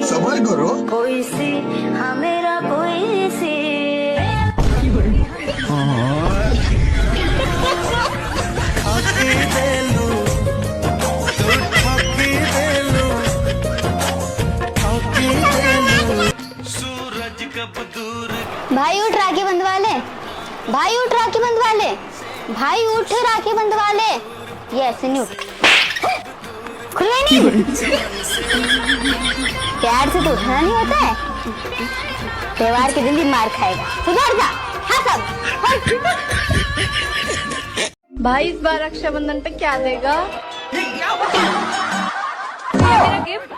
सबर करो। कोई सी हमेरा कोई सी भाई उठ राखी बंधवा ले, भाई उठ राखी बंधवा ले, भाई उठ राखी बंधवा ले। ये ऐसे नहीं उठ, खुल गई नहीं। प्यार से तो उठना नहीं होता है, त्योहार के दिन भी मार खाएगा। सुधर जा। हाँ सब भाई इस बार रक्षाबंधन पे क्या देगा? ये मेरा गिफ्ट।